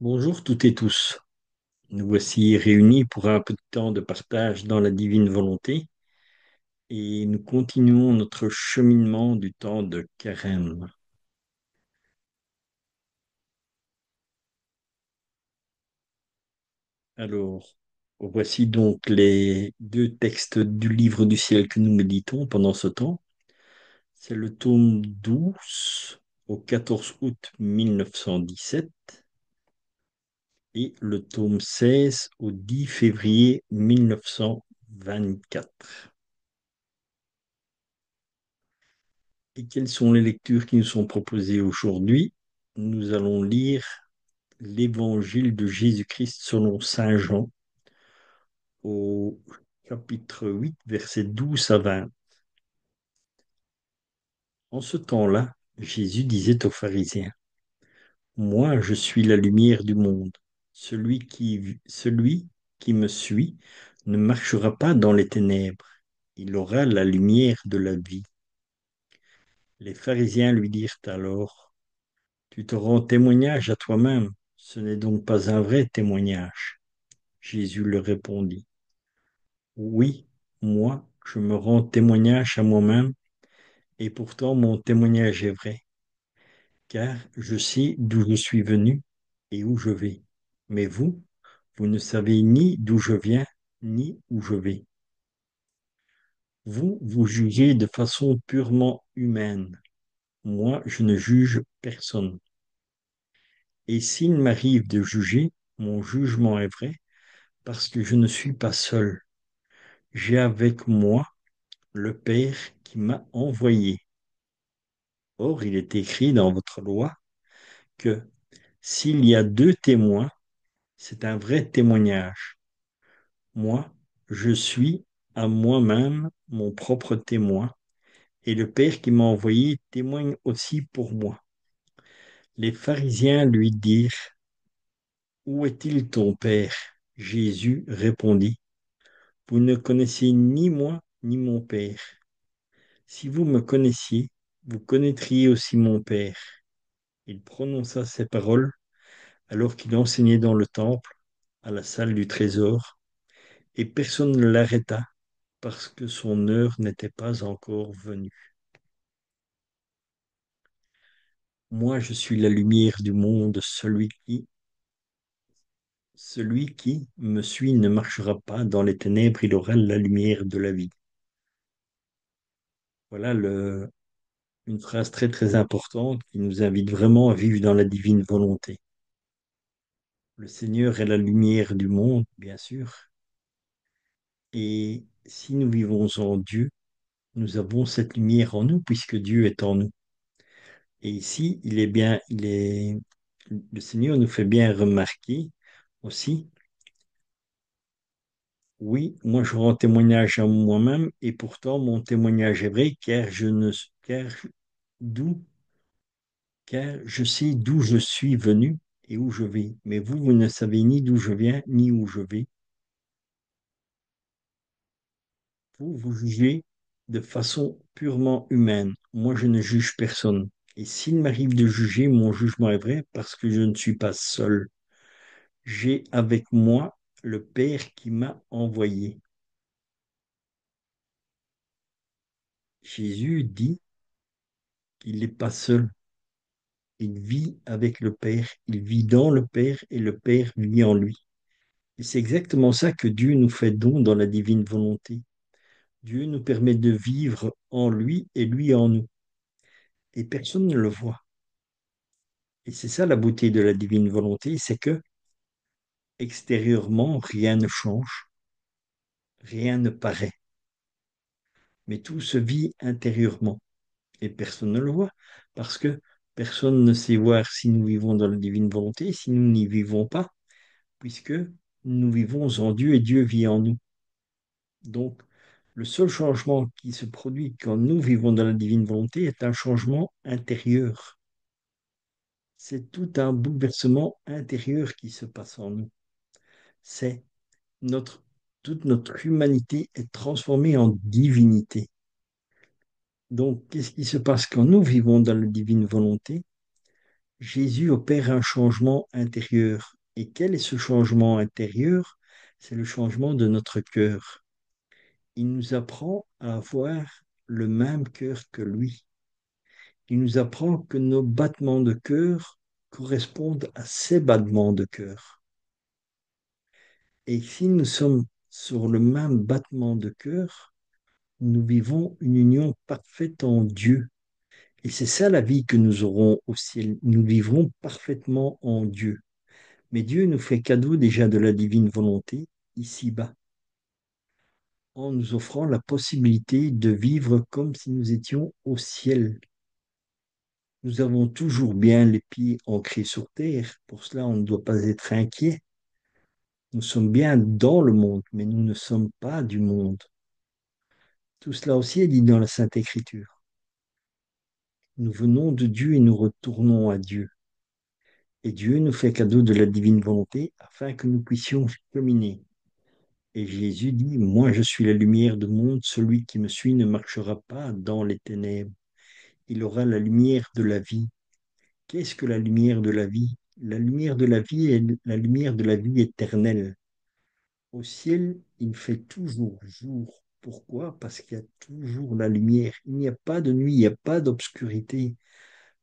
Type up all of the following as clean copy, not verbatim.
Bonjour toutes et tous. Nous voici réunis pour un peu de temps de partage dans la divine volonté et nous continuons notre cheminement du temps de carême. Alors, voici donc les deux textes du livre du ciel que nous méditons pendant ce temps. C'est le tome 12 au 14 août 1917 et le tome 16 au 10 février 1924. Et quelles sont les lectures qui nous sont proposées aujourd'hui? Nous allons lire l'Évangile de Jésus-Christ selon Saint Jean au chapitre 8, versets 12 à 20. En ce temps-là, Jésus disait aux pharisiens, moi, je suis la lumière du monde. Celui qui me suit ne marchera pas dans les ténèbres. Il aura la lumière de la vie. Les pharisiens lui dirent alors, tu te rends témoignage à toi-même, ce n'est donc pas un vrai témoignage. Jésus leur répondit, oui, moi, je me rends témoignage à moi-même, et pourtant mon témoignage est vrai, car je sais d'où je suis venu et où je vais. Mais vous, vous ne savez ni d'où je viens, ni où je vais. Vous, vous jugez de façon purement humaine. Moi, je ne juge personne. Et s'il m'arrive de juger, mon jugement est vrai, parce que je ne suis pas seul. J'ai avec moi le Père qui m'a envoyé. Or, il est écrit dans votre loi que s'il y a deux témoins, c'est un vrai témoignage. Moi, je suis à moi-même mon propre témoin, et le Père qui m'a envoyé témoigne aussi pour moi. Les pharisiens lui dirent, où est-il ton Père? Jésus répondit, vous ne connaissez ni moi ni mon Père. Si vous me connaissiez, vous connaîtriez aussi mon Père. Il prononça ces paroles alors qu'il enseignait dans le temple, à la salle du trésor, et personne ne l'arrêta parce que son heure n'était pas encore venue. Moi, je suis la lumière du monde, celui qui me suit ne marchera pas dans les ténèbres, il aura la lumière de la vie. Voilà une phrase très très importante qui nous invite vraiment à vivre dans la divine volonté. Le Seigneur est la lumière du monde, bien sûr, et si nous vivons en Dieu, nous avons cette lumière en nous puisque Dieu est en nous. Et ici, le Seigneur nous fait bien remarquer aussi, oui, moi je rends témoignage à moi-même et pourtant mon témoignage est vrai car d'où, car je sais d'où je suis venu et où je vais. Mais vous, vous ne savez ni d'où je viens ni où je vais. Vous jugez de façon purement humaine. Moi, je ne juge personne. Et s'il m'arrive de juger, mon jugement est vrai parce que je ne suis pas seul. J'ai avec moi le Père qui m'a envoyé. Jésus dit qu'il n'est pas seul. Il vit avec le Père, il vit dans le Père et le Père vit en lui. Et c'est exactement ça que Dieu nous fait don dans la divine volonté. Dieu nous permet de vivre en lui et lui en nous. Et personne ne le voit. Et c'est ça la beauté de la divine volonté, c'est que extérieurement, rien ne change, rien ne paraît, mais tout se vit intérieurement. Et personne ne le voit, parce que personne ne sait voir si nous vivons dans la divine volonté, si nous n'y vivons pas, puisque nous vivons en Dieu et Dieu vit en nous. Donc, le seul changement qui se produit quand nous vivons dans la divine volonté est un changement intérieur. C'est tout un bouleversement intérieur qui se passe en nous. C'est notre, toute notre humanité est transformée en divinité. Donc, qu'est-ce qui se passe quand nous vivons dans la divine volonté? Jésus opère un changement intérieur. Et quel est ce changement intérieur? C'est le changement de notre cœur. Il nous apprend à avoir le même cœur que lui. Il nous apprend que nos battements de cœur correspondent à ses battements de cœur. Et si nous sommes sur le même battement de cœur, nous vivons une union parfaite en Dieu. Et c'est ça la vie que nous aurons au ciel. Nous vivrons parfaitement en Dieu. Mais Dieu nous fait cadeau déjà de la divine volonté ici-bas, en nous offrant la possibilité de vivre comme si nous étions au ciel. Nous avons toujours bien les pieds ancrés sur terre. Pour cela, on ne doit pas être inquiet. Nous sommes bien dans le monde, mais nous ne sommes pas du monde. Tout cela aussi est dit dans la Sainte Écriture. Nous venons de Dieu et nous retournons à Dieu. Et Dieu nous fait cadeau de la divine volonté afin que nous puissions cheminer. Et Jésus dit, moi je suis la lumière du monde, celui qui me suit ne marchera pas dans les ténèbres, il aura la lumière de la vie. Qu'est-ce que la lumière de la vie? La lumière de la vie est la lumière de la vie éternelle. Au ciel, il fait toujours jour. Pourquoi? Parce qu'il y a toujours la lumière. Il n'y a pas de nuit, il n'y a pas d'obscurité,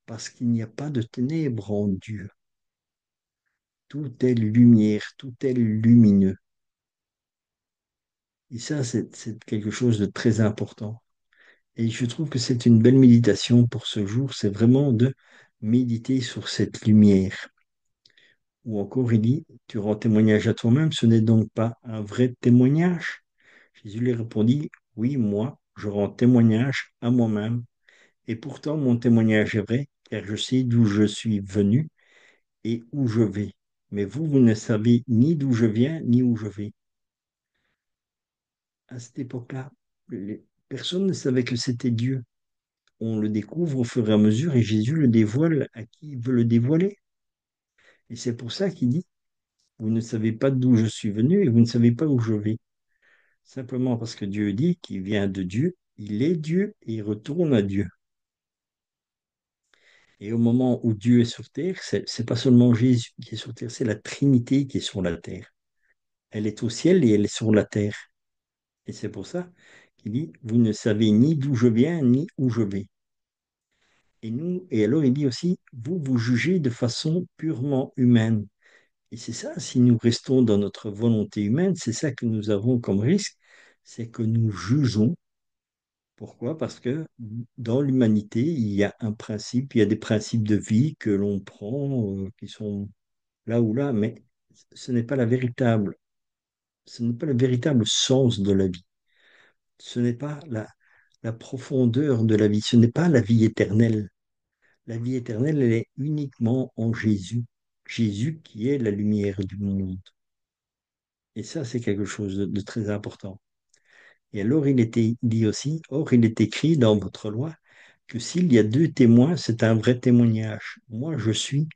parce qu'il n'y a pas de ténèbres en Dieu. Tout est lumière, tout est lumineux. Et ça, c'est quelque chose de très important. Et je trouve que c'est une belle méditation pour ce jour, c'est vraiment de méditer sur cette lumière. Ou encore, il dit, tu rends témoignage à toi-même, ce n'est donc pas un vrai témoignage. Jésus lui répondit, oui, moi, je rends témoignage à moi-même, et pourtant mon témoignage est vrai, car je sais d'où je suis venu et où je vais. Mais vous, vous ne savez ni d'où je viens, ni où je vais. À cette époque-là, personne ne savait que c'était Dieu. On le découvre au fur et à mesure et Jésus le dévoile à qui il veut le dévoiler. Et c'est pour ça qu'il dit, vous ne savez pas d'où je suis venu et vous ne savez pas où je vais. Simplement parce que Dieu dit qu'il vient de Dieu, il est Dieu et il retourne à Dieu. Et au moment où Dieu est sur terre, c'est pas seulement Jésus qui est sur terre, c'est la Trinité qui est sur la terre. Elle est au ciel et elle est sur la terre. Et c'est pour ça qu'il dit, vous ne savez ni d'où je viens, ni où je vais. Et alors il dit aussi, vous vous jugez de façon purement humaine. Et c'est ça, si nous restons dans notre volonté humaine, c'est ça que nous avons comme risque, c'est que nous jugeons. Pourquoi? Parce que dans l'humanité, il y a un principe, il y a des principes de vie que l'on prend, qui sont là ou là, mais ce n'est pas ce n'est pas le véritable sens de la vie. Ce n'est pas la profondeur de la vie, ce n'est pas la vie éternelle. La vie éternelle, elle est uniquement en Jésus. Jésus qui est la lumière du monde. Et ça, c'est quelque chose de très important. Et alors, il était dit aussi, or, il est écrit dans votre loi que s'il y a deux témoins, c'est un vrai témoignage. Moi, je suis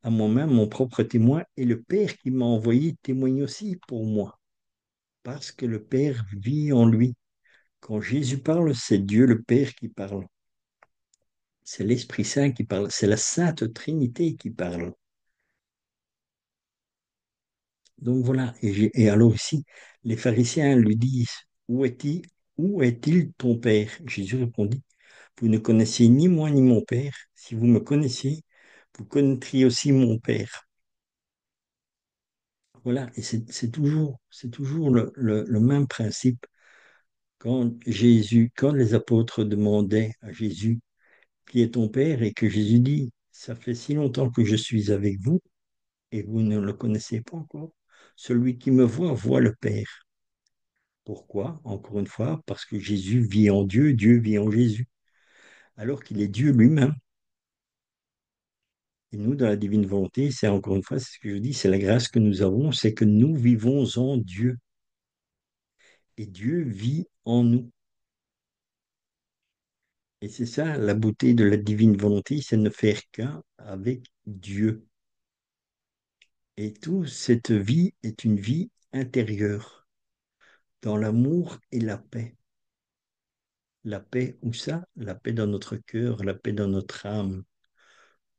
à moi-même mon propre témoin et le Père qui m'a envoyé témoigne aussi pour moi, parce que le Père vit en lui. Quand Jésus parle, c'est Dieu le Père qui parle. C'est l'Esprit Saint qui parle. C'est la Sainte Trinité qui parle. Donc voilà. Et alors ici, les pharisiens lui disent, où est-il ton Père? Jésus répondit, vous ne connaissez ni moi ni mon Père. Si vous me connaissiez, vous connaîtriez aussi mon Père. Voilà, et c'est toujours le même principe. Quand les apôtres demandaient à Jésus, qui est ton Père? Et que Jésus dit, ça fait si longtemps que je suis avec vous et vous ne le connaissez pas encore. Celui qui me voit, voit le Père. Pourquoi? Encore une fois, parce que Jésus vit en Dieu, Dieu vit en Jésus, alors qu'il est Dieu lui-même. Et nous, dans la divine volonté, c'est encore une fois, c'est ce que je dis, c'est la grâce que nous avons, c'est que nous vivons en Dieu. Et Dieu vit en nous. Et c'est ça la beauté de la divine volonté, c'est ne faire qu'un avec Dieu. Et toute cette vie est une vie intérieure, dans l'amour et la paix. La paix, où ça? La paix dans notre cœur, la paix dans notre âme.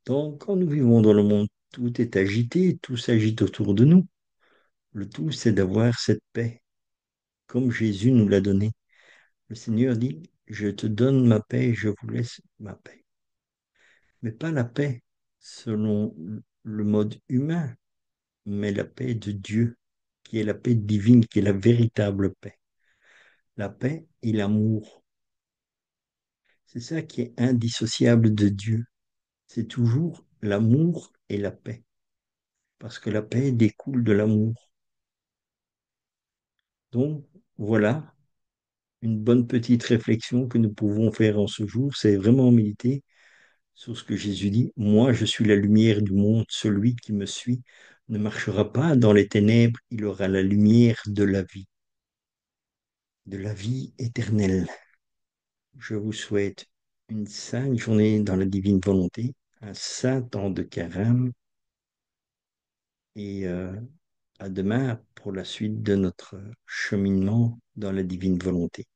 Donc, quand nous vivons dans le monde, tout est agité, tout s'agite autour de nous. Le tout, c'est d'avoir cette paix, comme Jésus nous l'a donnée. Le Seigneur dit, je te donne ma paix, je vous laisse ma paix. Mais pas la paix selon le mode humain, mais la paix de Dieu, qui est la paix divine, qui est la véritable paix. La paix et l'amour. C'est ça qui est indissociable de Dieu. C'est toujours l'amour et la paix. Parce que la paix découle de l'amour. Donc, voilà une bonne petite réflexion que nous pouvons faire en ce jour. C'est vraiment méditer sur ce que Jésus dit. Moi, je suis la lumière du monde. Celui qui me suit ne marchera pas dans les ténèbres. Il aura la lumière de la vie éternelle. Je vous souhaite une sainte journée dans la divine volonté, un saint temps de carême et à demain pour la suite de notre cheminement dans la divine volonté.